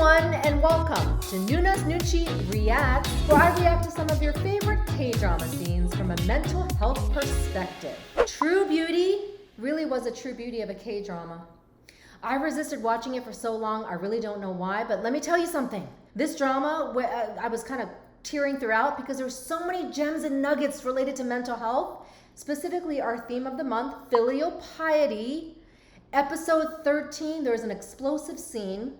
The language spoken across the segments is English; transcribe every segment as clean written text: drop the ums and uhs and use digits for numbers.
everyone, and welcome to Noona's Noonchi Reacts, where I react to some of your favorite K-drama scenes from a mental health perspective. True Beauty really was a true beauty of a K-drama. I resisted watching it for so long, I really don't know why, but let me tell you something. This drama, I was kind of tearing throughout because there were so many gems and nuggets related to mental health, specifically our theme of the month, filial piety. Episode 13, there's an explosive scene,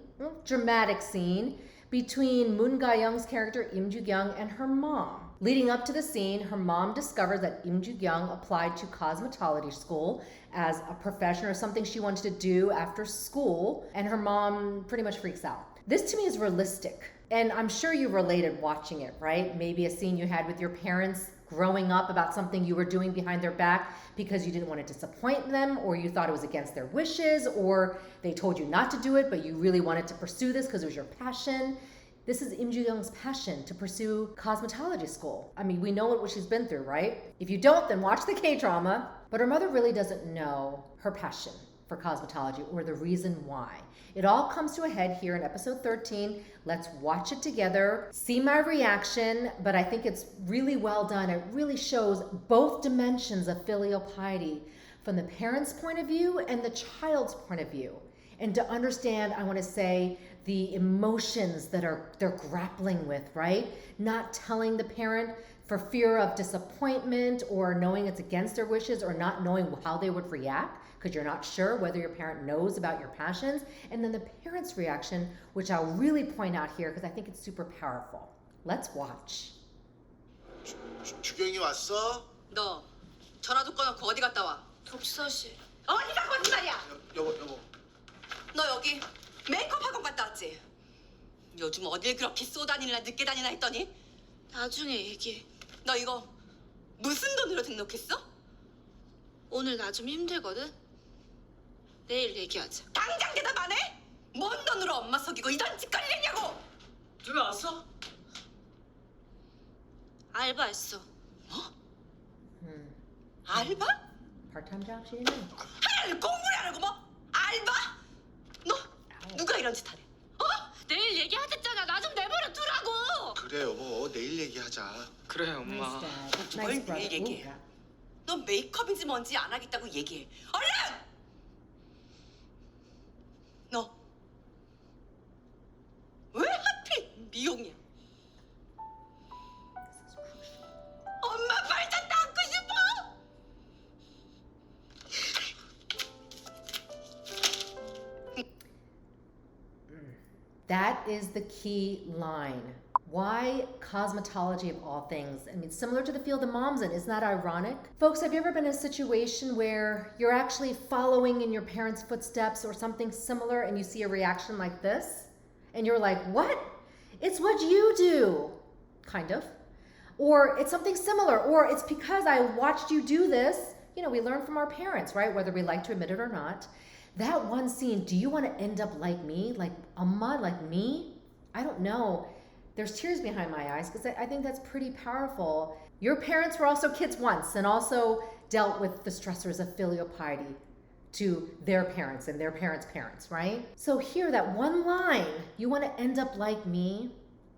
dramatic scene, between Moon Ga-young's character Im Joo-kyung and her mom. Leading up to the scene, her mom discovers that Im Joo-kyung applied to cosmetology school as a profession or something she wanted to do after school, and her mom pretty much freaks out. This to me is realistic, and I'm sure you related watching it, right? Maybe a scene you had with your parents growing up about something you were doing behind their back because you didn't want to disappoint them, or you thought it was against their wishes, or they told you not to do it, but you really wanted to pursue this because it was your passion. This is Im Joo-kyung's passion, to pursue cosmetology school. I mean, we know what she's been through, right? If you don't, then watch the K-drama. But her mother really doesn't know her passion for cosmetology or the reason why. It all comes to a head here in episode 13. Let's watch it together, see my reaction, but I think it's really well done. It really shows both dimensions of filial piety from the parent's point of view and the child's point of view. And to understand, I want to say, the emotions that they're grappling with, right? Not telling the parent for fear of disappointment or knowing it's against their wishes or not knowing how they would react because you're not sure whether your parent knows about your passions. And then the parent's reaction, which I'll really point out here because I think it's super powerful. Let's watch. 주경이 왔어? 너 전화도 꺼놓고 어디 갔다 와? 독서실. 어디가 거짓말이야? 여보. 너 여기 메이크업 학원 갔다 왔지? 요즘 어딜 그렇게 쏘다니나 늦게 다니나 했더니 나중에 얘기해. 너 이거 무슨 돈으로 등록했어? 오늘 나 좀 힘들거든? 내일 얘기하자. 당장 대답 안 해? 뭔 돈으로 엄마 속이고 이런 짓거리를 했냐고! 누나 왔어? 알바했어. 알바? Part-time job she didn't know. 하려는 공부를 안 하고 뭐? 알바? 너 누가 이런 짓 하래? 어? 내일 얘기하랬잖아. 나 좀 내버려 두라고. 그래 여보 내일 얘기하자. 그래 엄마. Nice dad. 뭘 Nice 내일 brother. 얘기해? Ooh, 너 메이크업인지 뭔지 안 하겠다고 얘기해. 얼른! 너 왜 하필 미용이야? 엄마 발자 닦고 싶어! That is the key line. Why cosmetology of all things? I mean, similar to the field the mom's in. Isn't that ironic? Folks, have you ever been in a situation where you're actually following in your parents' footsteps or something similar and you see a reaction like this? And you're like, what? It's what you do. Kind of. Or it's something similar. Or it's because I watched you do this. You know, we learn from our parents, right? Whether we like to admit it or not. That one scene, do you want to end up like me? Like Amma, like me? I don't know. There's tears behind my eyes because I think that's pretty powerful. Your parents were also kids once and also dealt with the stressors of filial piety to their parents and their parents' parents, right? So here, that one line, you want to end up like me,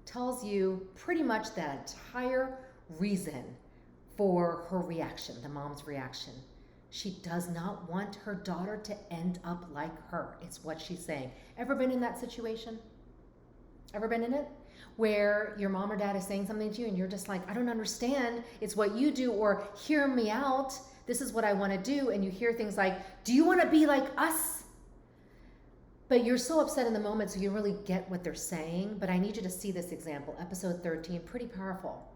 tells you pretty much that entire reason for her reaction, the mom's reaction. She does not want her daughter to end up like her. It's what she's saying. Ever been in that situation? Ever been in it? Where your mom or dad is saying something to you and you're just like, I don't understand. It's what you do, or hear me out. This is what I want to do. And you hear things like, do you want to be like us? But you're so upset in the moment, so you don't really get what they're saying. But I need you to see this example. Episode 13, pretty powerful.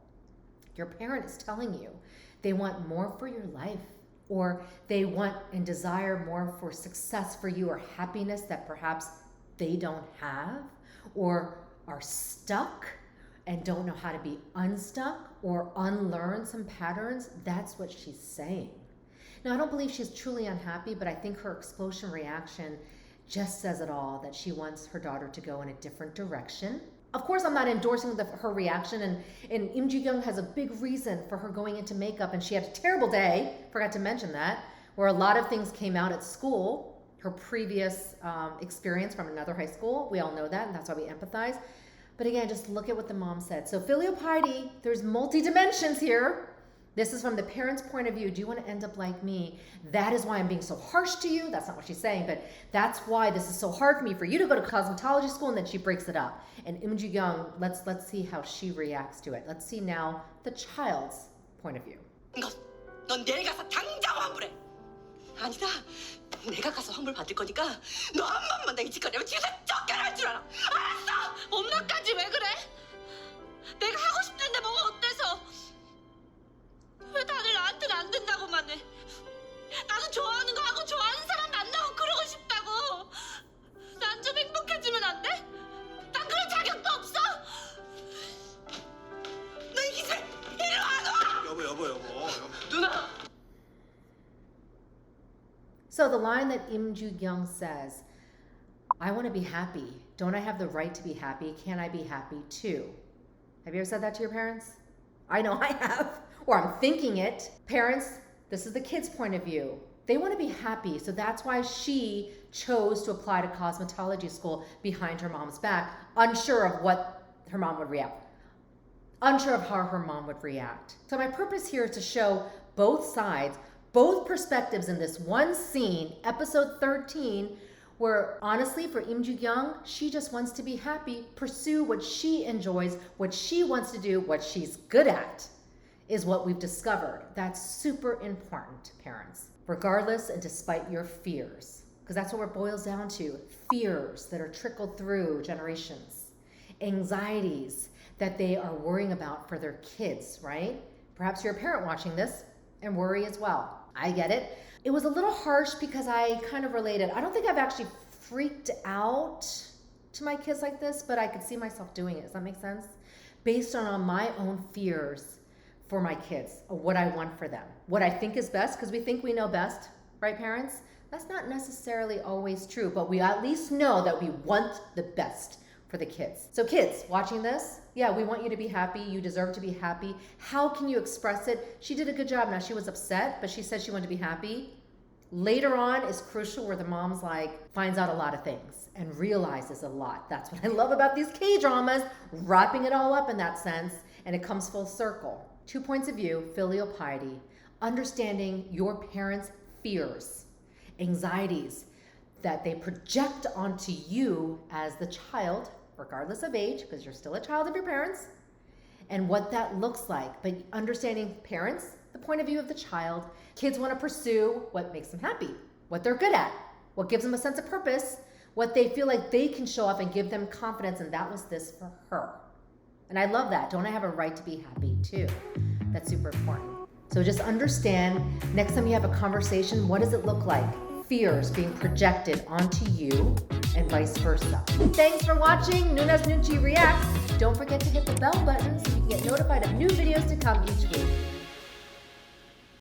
Your parent is telling you they want more for your life, or they want and desire more for success for you or happiness that perhaps they don't have, or are stuck and don't know how to be unstuck or unlearn some patterns. That's what she's saying. Now, I don't believe she's truly unhappy, but I think her explosion reaction just says it all, that she wants her daughter to go in a different direction. Of course, I'm not endorsing her reaction, and Im Joo-kyung has a big reason for her going into makeup, and she had a terrible day, forgot to mention that, where a lot of things came out at school, her previous experience from another high school. We all know that, and that's why we empathize. But again, just look at what the mom said. So filial piety, there's multi-dimensions here. This is from the parent's point of view. Do you want to end up like me? That is why I'm being so harsh to you. That's not what she's saying, but that's why this is so hard for me for you to go to cosmetology school, and then she breaks it up. And Joo-kyung, let's see how she reacts to it. Let's see now the child's point of view. 넌 내일 가서 당장 환불해. 아니다. 내가 가서 환불 받을 거니까 너 한 번만 내 이 짓거리면 집에서 쫓겨날 줄 알아. 알았어? 엄마까지 왜 그래? 내가 하고 싶은데 뭐가 어때서? 왜 다들 나한테는 안 된다고만 해? 나도 좋아하는 거 하고 좋아하는 사람 만나고 그러고 싶다고. 난 좀 행복해지면 안 돼? 난 그런 자격도 없어? 너 이 기세 이리 와 너! 여보. 누나! So the line that Joo-kyung says, I want to be happy. Don't I have the right to be happy? Can I be happy too? Have you ever said that to your parents? I know I have, or I'm thinking it. Parents, this is the kid's point of view. They want to be happy, so that's why she chose to apply to cosmetology school behind her mom's back, unsure of what her mom would react. Unsure of how her mom would react. So my purpose here is to show both sides, both perspectives in this one scene, episode 13, where honestly for Joo-kyung, she just wants to be happy, pursue what she enjoys, what she wants to do, what she's good at, is what we've discovered. That's super important, parents. Regardless and despite your fears, because that's what it boils down to. Fears that are trickled through generations. Anxieties that they are worrying about for their kids, right? Perhaps you're a parent watching this and worry as well. I get it. It was a little harsh because I kind of related. I don't think I've actually freaked out to my kids like this, but I could see myself doing it. Does that make sense? Based on my own fears for my kids, or what I want for them, what I think is best, because we think we know best, right, parents? That's not necessarily always true, but we at least know that we want the best for the kids. So kids watching this, yeah, we want you to be happy. You deserve to be happy. How can you express it? She did a good job. Now, she was upset, but she said she wanted to be happy. Later on is crucial, where the mom's like finds out a lot of things and realizes a lot. That's what I love about these K-dramas, wrapping it all up in that sense, and it comes full circle. 2 points of view, filial piety, understanding your parents' fears, anxieties that they project onto you as the child, regardless of age, because you're still a child of your parents, and what that looks like. But understanding parents, the point of view of the child, kids want to pursue what makes them happy, what they're good at, what gives them a sense of purpose, what they feel like they can show off and give them confidence, and that was this for her. And I love that. Don't I have a right to be happy too? That's super important. So just understand, next time you have a conversation, what does it look like? Fears being projected onto you and vice versa. Thanks for watching Noona's Noonchi Reacts. Don't forget to hit the bell button so you can get notified of new videos to come each week.